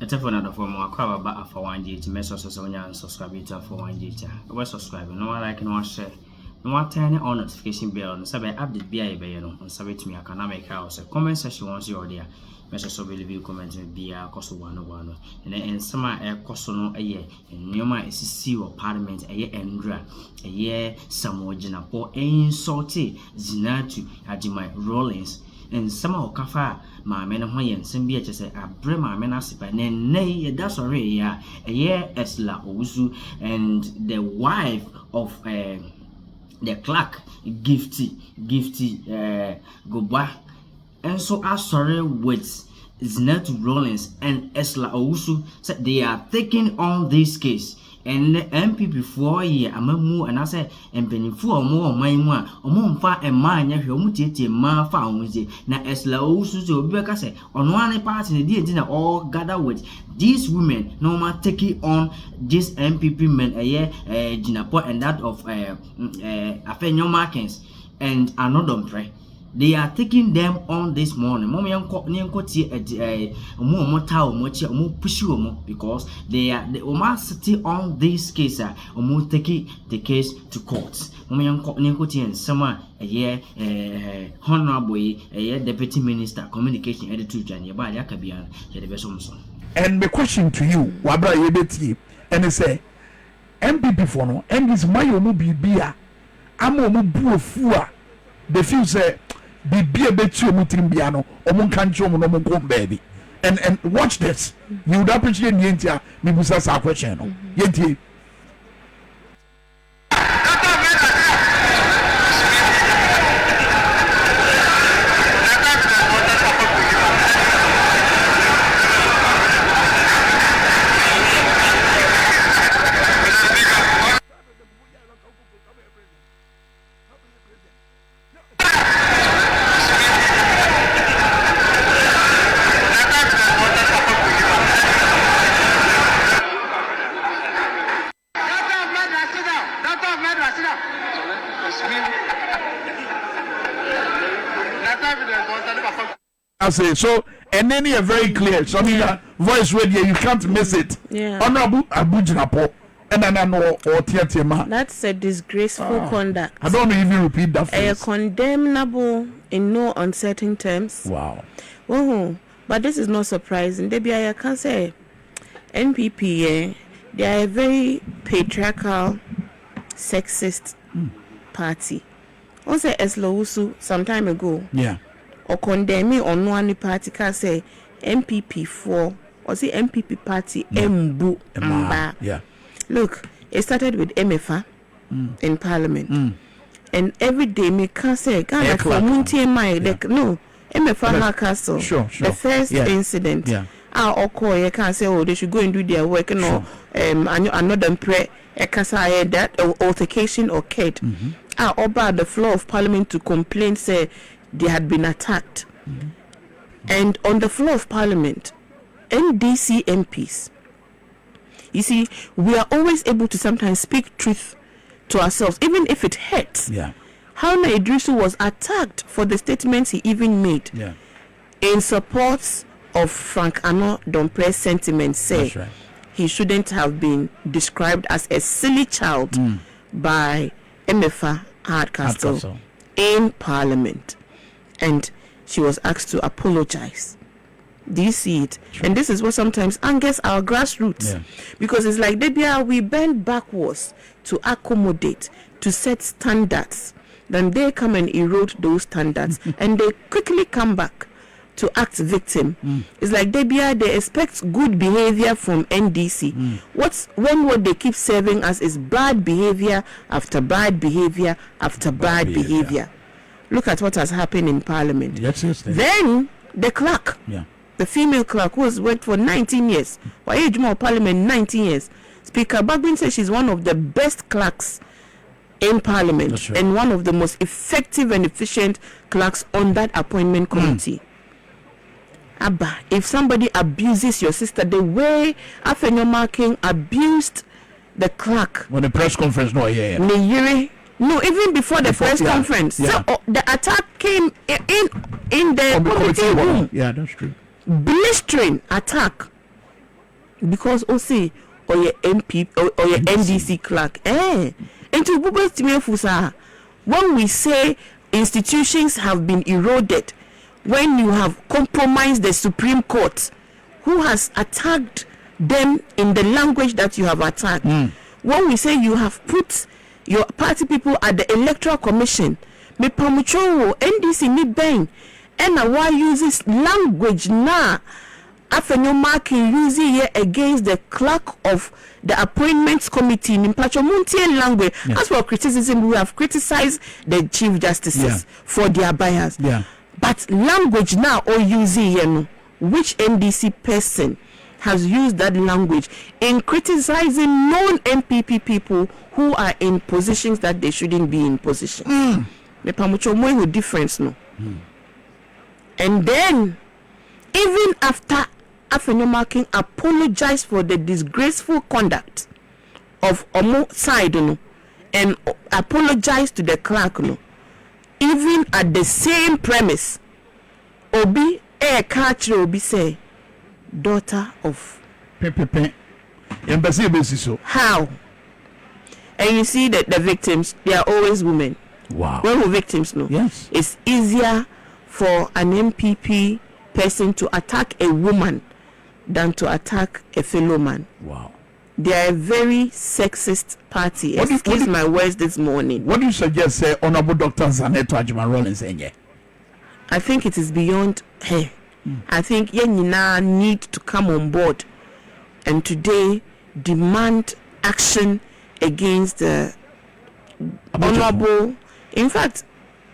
telephone at the phone, I'll call about Alpha OneTV to mess us on subscribe to Alpha OneTV. We're subscribing, no one like no share. No one turn on notification bell and subscribe update BI on submit to me. I can make house. Comment section once you're there. Message so will comment be a cost of 101. And then in summer, a cost no a year. And Newma is see or Parliament a year Andra a year. Some A.Jinapor a salty Zenetor Ajimai Rollins. And some of Kafa, my men and Hoyan, Sembia just say, I bring my men as by nay, that's already a year Ursula Owusu and the wife of the clerk, Gifty, Goba. And so I sorry with Zenetor Rollins and Ursula Owusu said they are taking on this case. And the MPP 4 year, I'm a moo and I said, and penny 4 more my one, or more far and mine, if you mutate ma found with it. Now, Ursula Owusu to Becca say, on one part in the dinner all gather with these women, no matter taking on this MPP men a year, A.Jinapor and that of Afenyo markings and another pray. They are taking them on this morning. Because they are the Omasity on this case. Taking the case to court. And summer a year honorable a year deputy minister communication editor and and the question to you, Wabra Yebeti, and they say MPP for no, and this Mayo Bia, Amo Mubu Fua, the few say. Be a bit too mutimbiano, or Munkancho, no baby. And watch this. You would appreciate Yentia, Mibusa question. Yenti. I say so, and then you're very clear. So voice radio, you can't miss it. Yeah. Honorable A.Jinapor, and then I know or Tiatima. That's a disgraceful conduct. I don't even repeat that phrase. Condemnable in no uncertain terms. Wow. Oh, but this is not surprising. I can say NPP, they are a very patriarchal, sexist party. Also, Ursula Owusu some time ago. Yeah. Or condemning on one party can say MPP 4 or say MPP party Mbu Mba. Yeah. Look, it started with MFA in Parliament. And every day me can say Ghana for Muntie my no MFA Castle. Sure. The first incident. Yeah. You can say, oh, they should go and do their work, and another pray a casa that altercation occurred. About the floor of Parliament to complain, say they had been attacked. And on the floor of Parliament, NDC MPs, you see, we are always able to sometimes speak truth to ourselves, even if it hurts. Yeah. Haruna Idrisu was attacked for the statements he even made in support of Frank Ano Dompre's sentiments, say he shouldn't have been described as a silly child by MFA Hardcastle in Parliament. And she was asked to apologize. Do you see it? And this is what sometimes angers our grassroots. Because it's like we bend backwards to accommodate, to set standards. Then they come and erode those standards and they quickly come back to act victim. It's like they expect good behavior from NDC. What they keep serving us is bad behavior after bad behavior after bad behavior. Look at what has happened in Parliament. Then the clerk, the female clerk who has worked for 19 years. Why age more Parliament 19 years? Speaker Bagbin says she's one of the best clerks in Parliament and one of the most effective and efficient clerks on that appointment committee. Abba, if somebody abuses your sister the way Afenyo marking abused the clerk when the press conference, no, even before the press conference. So the attack came in the committee room. Yeah, that's true. Blistering attack. because see or your MP or your NDC clerk. Into when we say institutions have been eroded, when you have compromised the Supreme Court, who has attacked them in the language that you have attacked, when we say you have put your party people at the Electoral Commission, me pamucho NDC me bang, and why uses language now? Afenyo marking using here against the clerk of the appointments committee in Pachomuntian language. As for criticism, we have criticized the chief justices for their bias. But language now or using here, which NDC person has used that language in criticizing non-MPP people who are in positions that they shouldn't be in positions? Me pamucho mo difference no. And then even after Afenyo marking apologized for the disgraceful conduct of Omo side and apologized to the clerk even at the same premise, Obi catch Obi say daughter of how? And you see that the victims, they are always women. Wow. When we victims yes, it's easier for an MPP person to attack a woman than to attack a fellow man. Wow. They are a very sexist party. Excuse my words this morning. What do you suggest, Honorable Dr. Zenetor Ajiman? I think it is beyond her. I think Yenina need to come on board and today demand action against the honorable. In fact,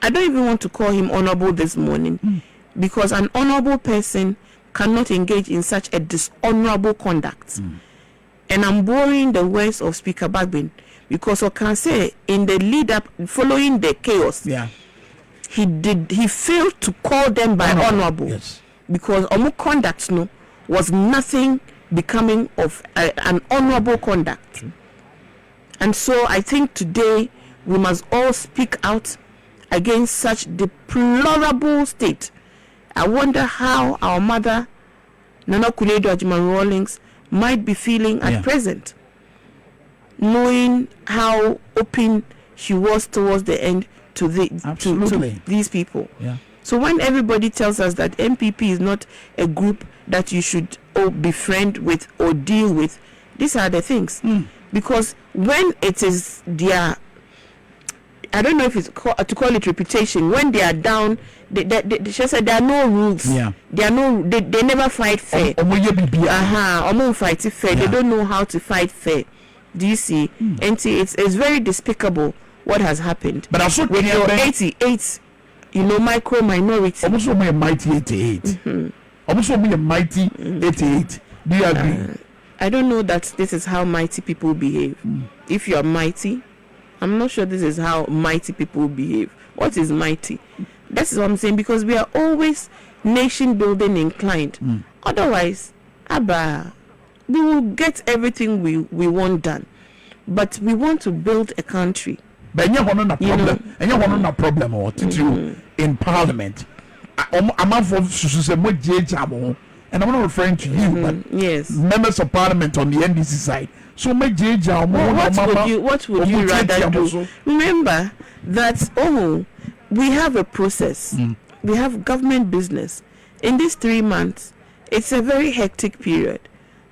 I don't even want to call him honorable this morning because an honorable person cannot engage in such a dishonorable conduct. And I'm borrowing the words of Speaker Bagbin because I can say in the lead up following the chaos, he failed to call them by honorable. Yes. Because Omo conduct was nothing becoming of an honorable conduct. And so I think today we must all speak out against such deplorable state. I wonder how our mother, Nana Kuledo Ajiman might be feeling at present, knowing how open she was towards the end to these people. So when everybody tells us that MPP is not a group that you should befriend with or deal with, these are the things. Because when it is their, I don't know if it's to call it reputation, when they are down, she said there are no rules. They never fight fair. Fight fair. They don't know how to fight fair. Do you see? And see, it's very despicable what has happened. But also with your 88, micro minority. Almost a mighty 88. Almost a mighty 88. Do you agree? I don't know that this is how mighty people behave. If you are mighty, I'm not sure this is how mighty people behave. What is mighty? That's what I'm saying, because we are always nation building inclined. Otherwise, we will get everything we want done. But we want to build a country. But you want a problem. And you want a problem or in Parliament. I'm not for and I'm not referring to you, but yes, members of Parliament on the NDC side. So what would you rather do? Remember that we have a process. We have government business. In these 3 months, it's a very hectic period.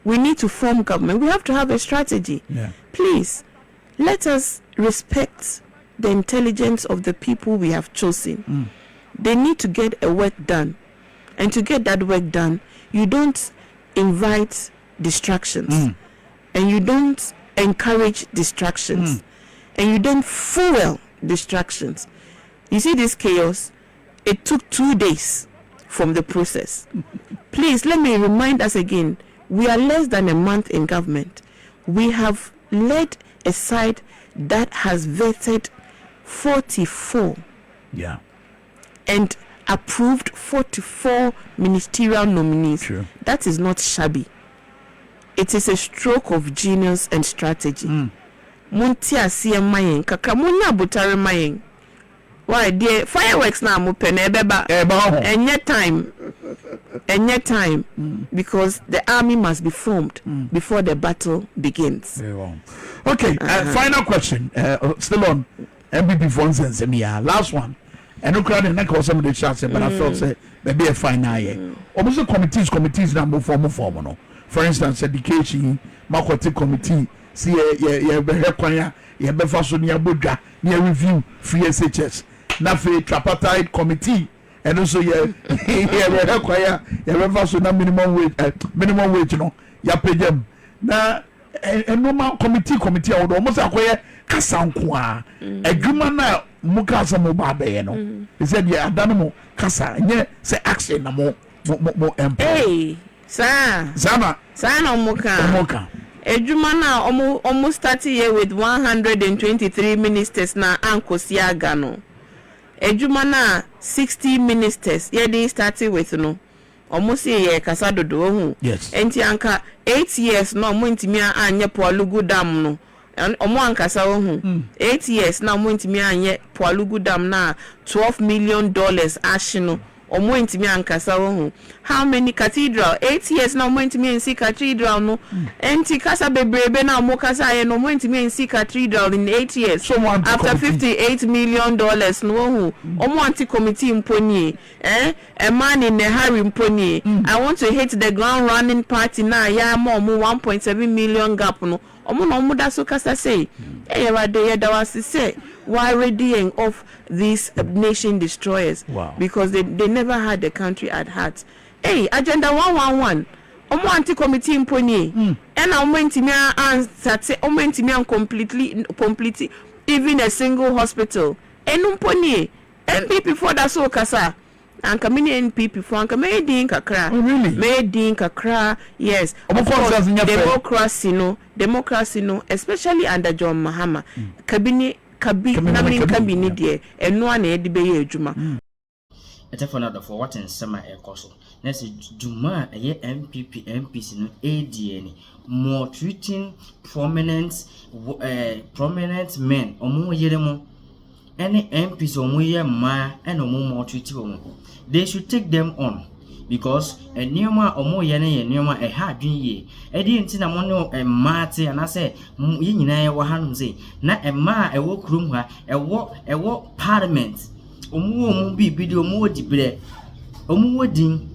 We need to form government. We have to have a strategy. Please, let us respect the intelligence of the people we have chosen. They need to get a work done. And to get that work done, you don't invite distractions. And you don't encourage distractions. And you don't fuel distractions. You see this chaos? It took 2 days from the process. Please, let me remind us again, we are less than a month in government. We have led a side that has vetted 44 and approved 44 ministerial nominees. That is not shabby. It is a stroke of genius and strategy. Muntia siya mayen, kakamunya butare mayen. Why the fireworks now mo pen ebeba any time because the army must be formed before the battle begins. Okay, final question. Still on MPP funds and semia. Last one. And no crowd and call some of the shots, but I felt say maybe a final year. Almost committees number form. No. For instance, education, Makwati committee, see ya befaso near Buddha, near review, free SHS, Nafe tripartite committee, and also require ya befaso na minimum wage, you know, ya pay them. Na a normal committee I would almost acquire Kasankwa, a Gumana Mukasa Mobabe, no. He said, yeah, Danamo Kasa, and yet say action more empire. Hey, sir, Zama, Sana Moka. Ejuma na almost 30 years with 123 ministers na Ankosia Gano. Ejuma na 60 ministers. Yeah, they started with no. Almost a year kasado do. Yes. Enti anka 8 years no mo intimia anye Poalugu Dam no. Omo ankasa ohu. 8 years na mo intimia anye Poalugu Dam na $12 million ashino. Omo intimi ankasa wo how many cathedral 8 years na omo intimi ensi cathedral no enti kasa bebrebe na omo kasa ye no omo intimi ensi cathedral in 8 years after $58 million no omo anti committee mponi a man in a hurry mponi I want to hit the ground running party na ya mo 1.7 million gap no omo no omo da so kasa say Rade da was say why readying of these nation destroyers. Wow. Because they never had the country at heart. Hey, agenda 111 omo anti committee imponi and omo intimia answer omo intimia completely even a single hospital enumponi NPP for that so kasa anka mini NPP for anka me din kakra. Oh, really? Me din kakra. Yes. Of course, democracy no especially under John Mahama kabini die eno na e de be ye adwuma etefo na for what in summer e koso na se dwuma ye MPs no ADN more treating prominent men omo yere mo any MPs omo ye ma and omo more treating omo they should take them on because enioma omo ye na ye enioma e ha adwen ye e di nti na mo ne maate ana se ye nyina ye wo hanum se na e ma e wo krum ha e wo parliament omo bi di omo dibre omo wodin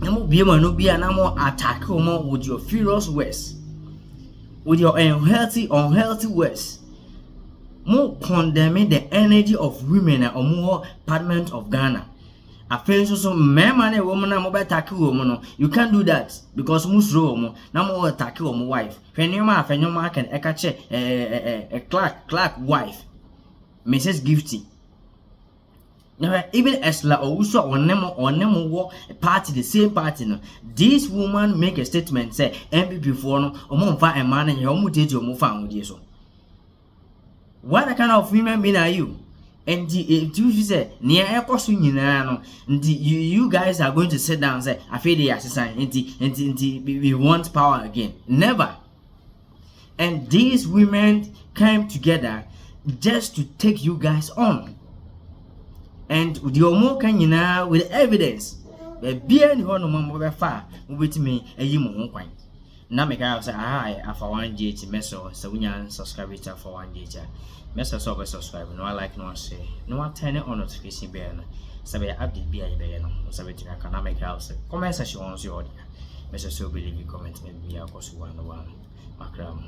na mo bie ma no bia na mo attack omo with your furious words with your unhealthy words mo condemning the energy of women na omo parliament of Ghana. Afenyo so mema na woman na mo be attack woman no you can't do that because musro woman na mo attack woman wife afenyo ma can ekache clerk wife Mrs. Gifty now even Ursula Owusu onemo wo party the same party no this woman make a statement say MPP for no omo mfa ema na ye omo tete omo fa anwodie so what kind of women being are you? And if you say near airport you guys are going to sit down and say I feel the assistant we want power again. Never. And these women came together just to take you guys on. And the omo can with evidence. Be any no mama far with me a you kwan. Now make I say Alpha OneTV meso so we subscribe to Alpha OneTV. Message so subscribe no like no share no turn on notification bell so be update be ayi no so be to can make house comment section on your message so believe you comment me be akoso one Akroma.